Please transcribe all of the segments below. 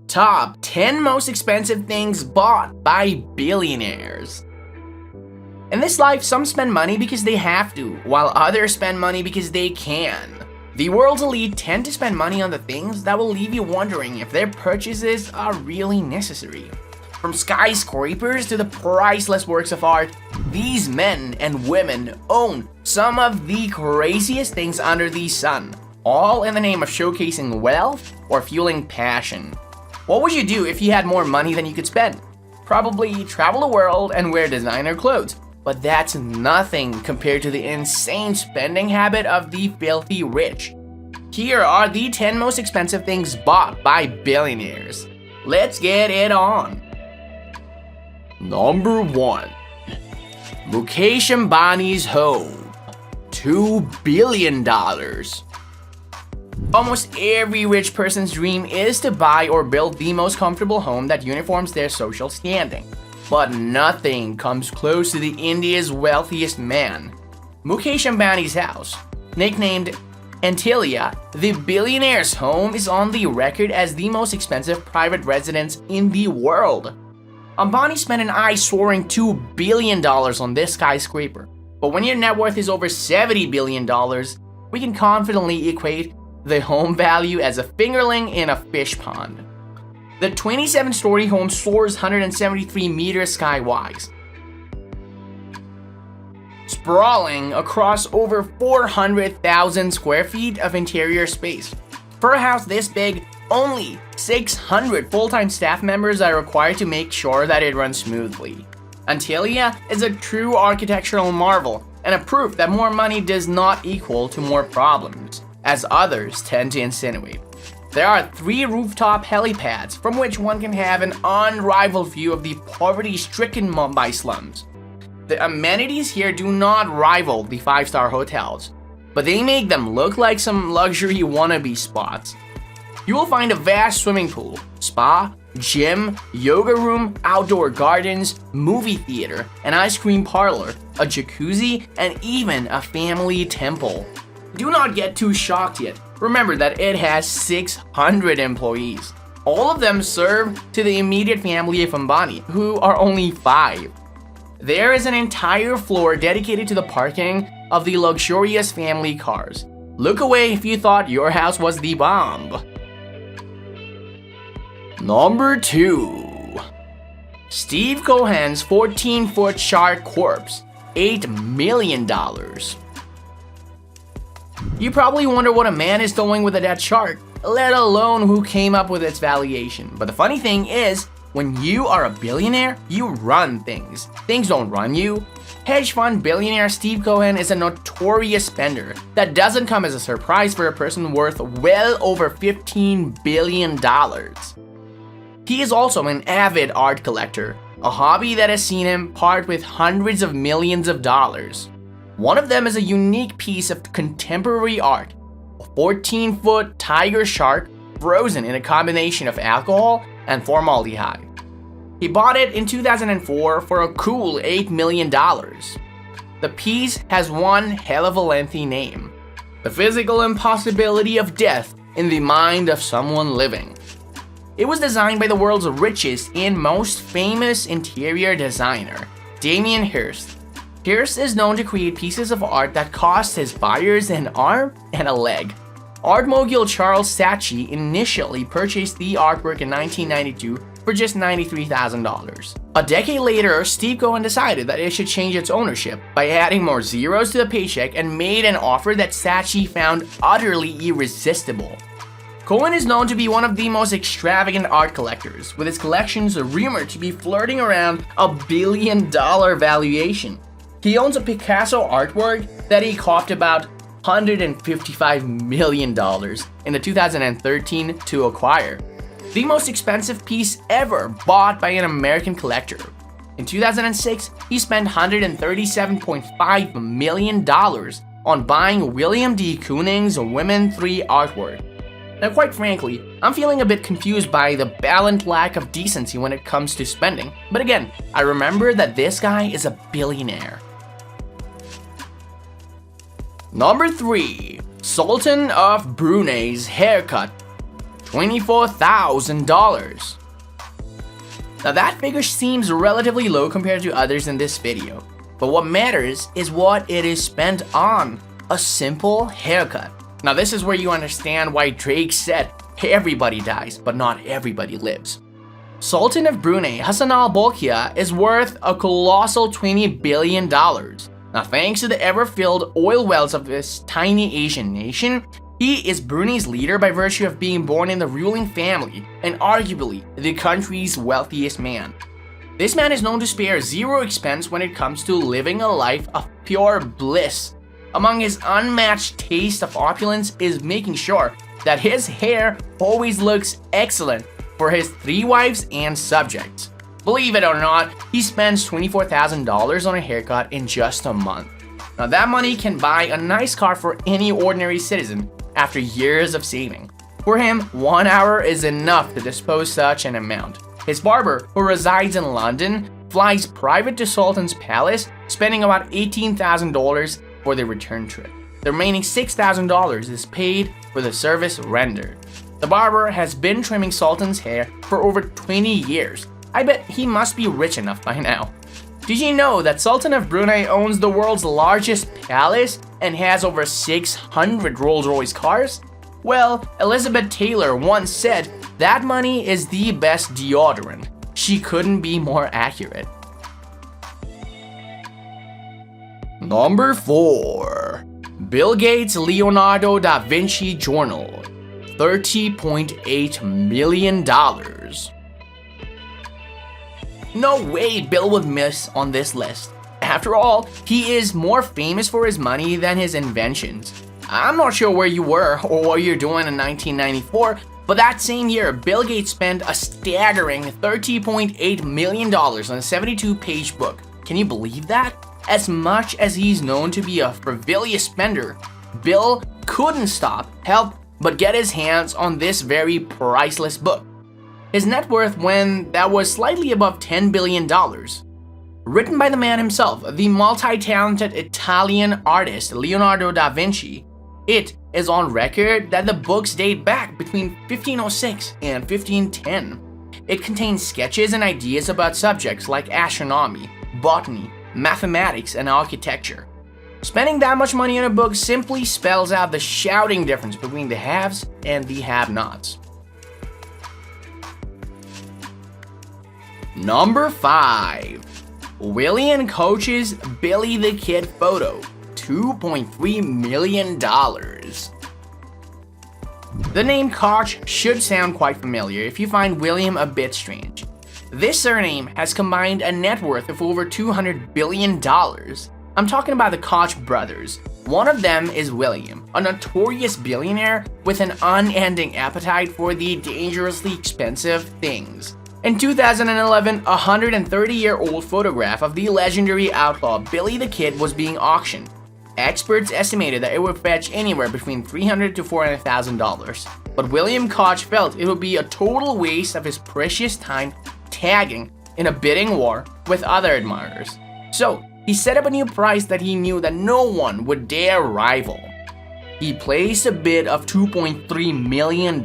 Top 10 most expensive things bought by billionaires. In this life, some spend money because they have to, while others spend money because they can. The world's elite tend to spend money on the things that will leave you wondering if their purchases are really necessary. From skyscrapers to the priceless works of art, these men and women own some of the craziest things under the sun, all in the name of showcasing wealth or fueling passion. What would you do if you had more money than you could spend? Probably travel the world and wear designer clothes, but that's nothing compared to the insane spending habit of the filthy rich. Here are the 10 most expensive things bought by billionaires. Let's get it on. Number 1. Mukesh Ambani's home, $2 billion. Almost every rich person's dream is to buy or build the most comfortable home that uniforms their social standing. But nothing comes close to the India's wealthiest man. Mukesh Ambani's house, nicknamed Antilia, the billionaire's home, is on the record as the most expensive private residence in the world. Ambani spent an eye-soaring $2 billion on this skyscraper. But when your net worth is over $70 billion, we can confidently equate the home value as a fingerling in a fish pond. The 27-story home soars 173 meters skywise, sprawling across over 400,000 square feet of interior space. For a house this big, only 600 full-time staff members are required to make sure that it runs smoothly. Antilia is a true architectural marvel and a proof that more money does not equal to more problems, as others tend to insinuate. There are 3 rooftop helipads from which one can have an unrivaled view of the poverty-stricken Mumbai slums. The amenities here do not rival the 5-star hotels, but they make them look like some luxury wannabe spots. You will find a vast swimming pool, spa, gym, yoga room, outdoor gardens, movie theater, an ice cream parlor, a jacuzzi, and even a family temple. Do not get too shocked yet. Remember that it has 600 employees. All of them serve to the immediate family of Ambani, who are only 5. There is an entire floor dedicated to the parking of the luxurious family cars. Look away if you thought your house was the bomb. Number 2. Steve Cohen's 14-foot shark corpse, $8 million. You probably wonder what a man is doing with a dead shark, let alone who came up with its valuation. But the funny thing is, when you are a billionaire, you run things. Things don't run you. Hedge fund billionaire Steve Cohen is a notorious spender. That doesn't come as a surprise for a person worth well over $15 billion. He is also an avid art collector, a hobby that has seen him part with hundreds of millions of dollars. One of them is a unique piece of contemporary art, a 14-foot tiger shark frozen in a combination of alcohol and formaldehyde. He bought it in 2004 for a cool $8 million. The piece has one hell of a lengthy name: The Physical Impossibility of Death in the Mind of Someone Living. It was designed by the world's richest and most famous interior designer, Damien Hirst. Hirst is known to create pieces of art that cost his buyers an arm and a leg. Art mogul Charles Saatchi initially purchased the artwork in 1992 for just $93,000. A decade later, Steve Cohen decided that it should change its ownership by adding more zeros to the paycheck and made an offer that Saatchi found utterly irresistible. Cohen is known to be one of the most extravagant art collectors, with his collections rumored to be flirting around $1 billion valuation. He owns a Picasso artwork that he copped about $155 million in the 2013 to acquire. The most expensive piece ever bought by an American collector. In 2006, he spent $137.5 million on buying William D. Kooning's Women 3 artwork. Now, quite frankly, I'm feeling a bit confused by the blatant lack of decency when it comes to spending. But again, I remember that this guy is a billionaire. Number 3. Sultan of Brunei's haircut, $24,000. Now that figure seems relatively low compared to others in this video, but what matters is what it is spent on: a simple haircut. Now this is where you understand why Drake said everybody dies, but not everybody lives. Sultan of Brunei Hassan al-Bolkiah is worth a colossal $20 billion. Now thanks to the ever-filled oil wells of this tiny Asian nation, he is Brunei's leader by virtue of being born in the ruling family and arguably the country's wealthiest man. This man is known to spare zero expense when it comes to living a life of pure bliss. Among his unmatched taste of opulence is making sure that his hair always looks excellent for his 3 wives and subjects. Believe it or not, he spends $24,000 on a haircut in just a month. Now that money can buy a nice car for any ordinary citizen after years of saving. For him, 1 hour is enough to dispose such an amount. His barber, who resides in London, flies private to Sultan's palace, spending about $18,000 for the return trip. The remaining $6,000 is paid for the service rendered. The barber has been trimming Sultan's hair for over 20 years. I bet he must be rich enough by now. Did you know that Sultan of Brunei owns the world's largest palace and has over 600 Rolls-Royce cars? Well, Elizabeth Taylor once said that money is the best deodorant. She couldn't be more accurate. Number 4. Bill Gates' Leonardo da Vinci Journal, $30.8 million. No way Bill would miss on this list. After all, he is more famous for his money than his inventions. I'm not sure where you were or what you're doing in 1994, but that same year, Bill Gates spent a staggering $30.8 million on a 72-page book. Can you believe that? As much as he's known to be a frivolous spender, Bill couldn't help but get his hands on this very priceless book. His net worth was slightly above $10 billion. Written by the man himself, the multi-talented Italian artist Leonardo da Vinci, it is on record that the books date back between 1506 and 1510. It contains sketches and ideas about subjects like astronomy, botany, mathematics, and architecture. Spending that much money on a book simply spells out the shouting difference between the haves and the have-nots. Number 5. William Koch's Billy the Kid photo, $2.3 million. The name Koch should sound quite familiar if you find William a bit strange. This surname has combined a net worth of over $200 billion. I'm talking about the Koch brothers. One of them is William, a notorious billionaire with an unending appetite for the dangerously expensive things. In 2011, a 130-year-old photograph of the legendary outlaw Billy the Kid was being auctioned. Experts estimated that it would fetch anywhere between $300,000 to $400,000. But William Koch felt it would be a total waste of his precious time tagging in a bidding war with other admirers. So, he set up a new price that he knew that no one would dare rival. He placed a bid of $2.3 million,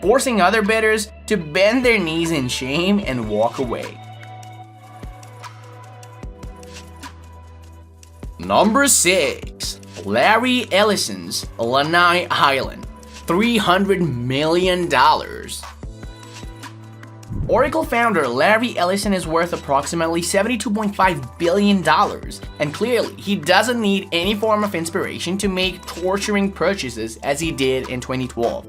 forcing other bidders to bend their knees in shame and walk away. Number 6. Larry Ellison's Lanai Island, $300 million. Oracle founder Larry Ellison is worth approximately $72.5 billion, and clearly he doesn't need any form of inspiration to make torturing purchases as he did in 2012.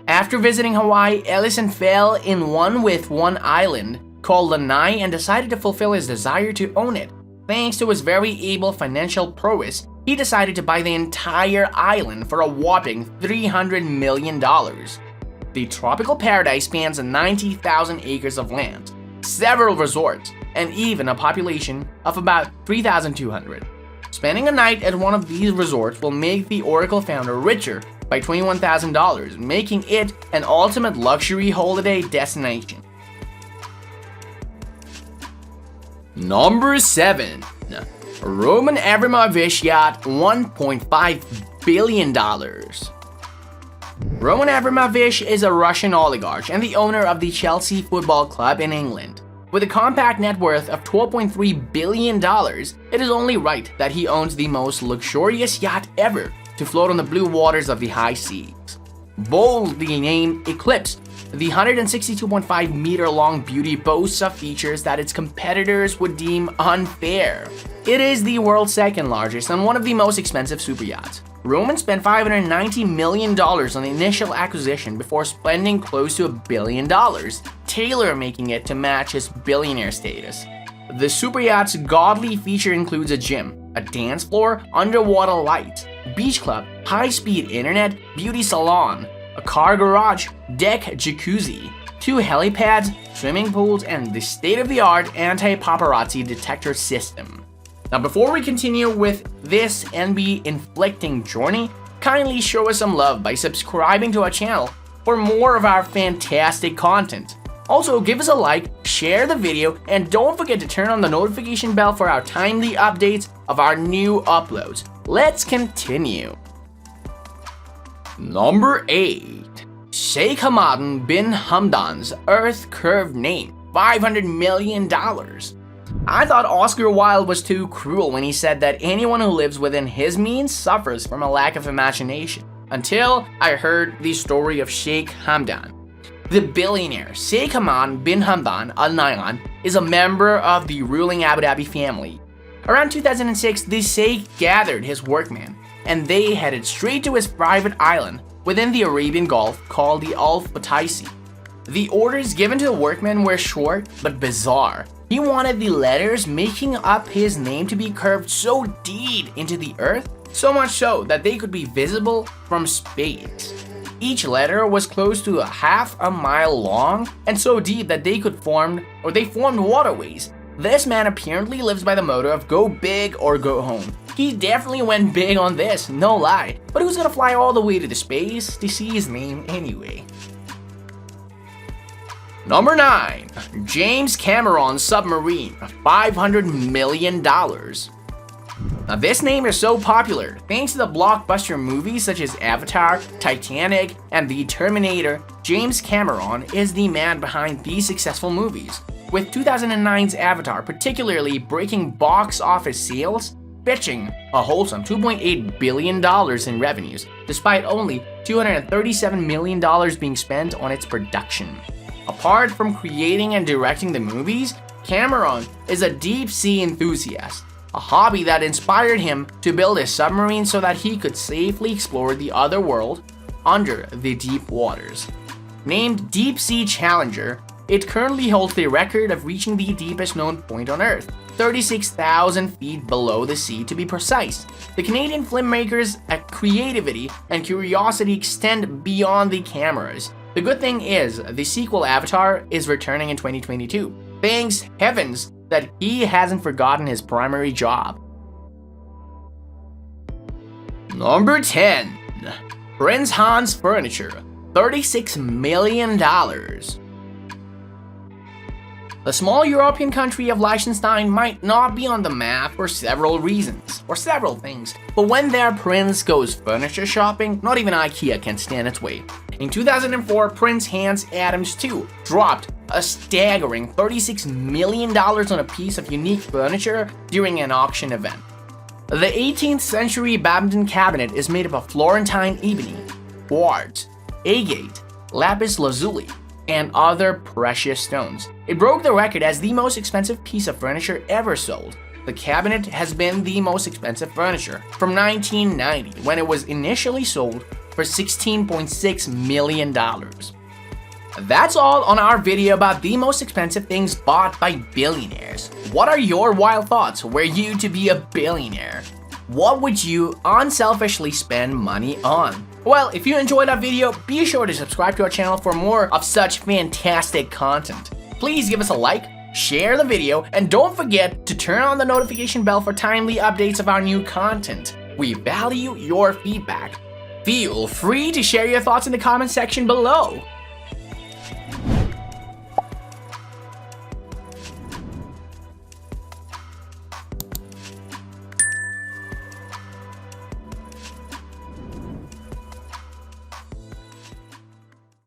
After visiting Hawaii, Ellison fell in one with one island called Lanai and decided to fulfill his desire to own it. Thanks to his very able financial prowess, he decided to buy the entire island for a whopping $300 million. The tropical paradise spans 90,000 acres of land, several resorts, and even a population of about 3,200. Spending a night at one of these resorts will make the Oracle founder richer by $21,000, making it an ultimate luxury holiday destination. Number 7. Roman Abramovich yacht, $1.5 billion. Roman Abramovich is a Russian oligarch and the owner of the Chelsea Football Club in England. With a compact net worth of $12.3 billion, it is only right that he owns the most luxurious yacht ever to float on the blue waters of the high seas. Boldly named Eclipse, the 162.5 meter long beauty boasts of features that its competitors would deem unfair. It is the world's second largest and one of the most expensive superyachts. Roman spent $590 million on the initial acquisition before spending close to $1 billion, tailor-making it to match his billionaire status. The superyacht's godly feature includes a gym, a dance floor, underwater lights, beach club, high-speed internet, beauty salon, a car garage, deck jacuzzi, 2 helipads, swimming pools, and the state-of-the-art anti-paparazzi detector system. Now before we continue with this envy-inflicting journey, kindly show us some love by subscribing to our channel for more of our fantastic content. Also, give us a like, share the video, and don't forget to turn on the notification bell for our timely updates of our new uploads. Let's continue. Number 8. Sheikh Hamad bin Hamdan's Earth-curved name, $500 million. I thought Oscar Wilde was too cruel when he said that anyone who lives within his means suffers from a lack of imagination, until I heard the story of Sheikh Hamdan. The billionaire Sheikh Hamad bin Hamdan Al Nahyan is a member of the ruling Abu Dhabi family. Around 2006, the Sheikh gathered his workmen, and they headed straight to his private island within the Arabian Gulf called the Al Fataisi. The orders given to the workmen were short but bizarre. He wanted the letters making up his name to be curved so deep into the earth, so much so that they could be visible from space. Each letter was close to half a mile long and so deep that they formed waterways. This man apparently lives by the motto of go big or go home. He definitely went big on this, no lie. But who's gonna fly all the way to the space to see his name anyway? Number 9. James Cameron's submarine, $500 million. Now this name is so popular thanks to the blockbuster movies such as Avatar, Titanic, and The Terminator. James Cameron is the man behind these successful movies, with 2009's Avatar particularly breaking box office sales, fetching a wholesome $2.8 billion in revenues, despite only $237 million being spent on its production. Apart from creating and directing the movies, Cameron is a deep-sea enthusiast, a hobby that inspired him to build a submarine so that he could safely explore the other world under the deep waters. Named Deep Sea Challenger, it currently holds the record of reaching the deepest known point on Earth, 36,000 feet below the sea to be precise. The Canadian filmmakers' creativity and curiosity extend beyond the cameras. The good thing is, the sequel Avatar is returning in 2022. Thanks heavens that he hasn't forgotten his primary job. Number 10. Prince Hans Furniture, $36 million. The small European country of Liechtenstein might not be on the map for several reasons, or several things, but when their prince goes furniture shopping, not even IKEA can stand its way. In 2004, Prince Hans Adams II dropped a staggering $36 million on a piece of unique furniture during an auction event. The 18th century Babington cabinet is made up of Florentine ebony, quartz, agate, lapis lazuli, and other precious stones. It broke the record as the most expensive piece of furniture ever sold. The cabinet has been the most expensive furniture from 1990, when it was initially sold for $16.6 million. That's all on our video about the most expensive things bought by billionaires. What are your wild thoughts were you to be a billionaire? What would you unselfishly spend money on? Well, if you enjoyed our video, be sure to subscribe to our channel for more of such fantastic content. Please give us a like, share the video, and don't forget to turn on the notification bell for timely updates of our new content. We value your feedback. Feel free to share your thoughts in the comment section below.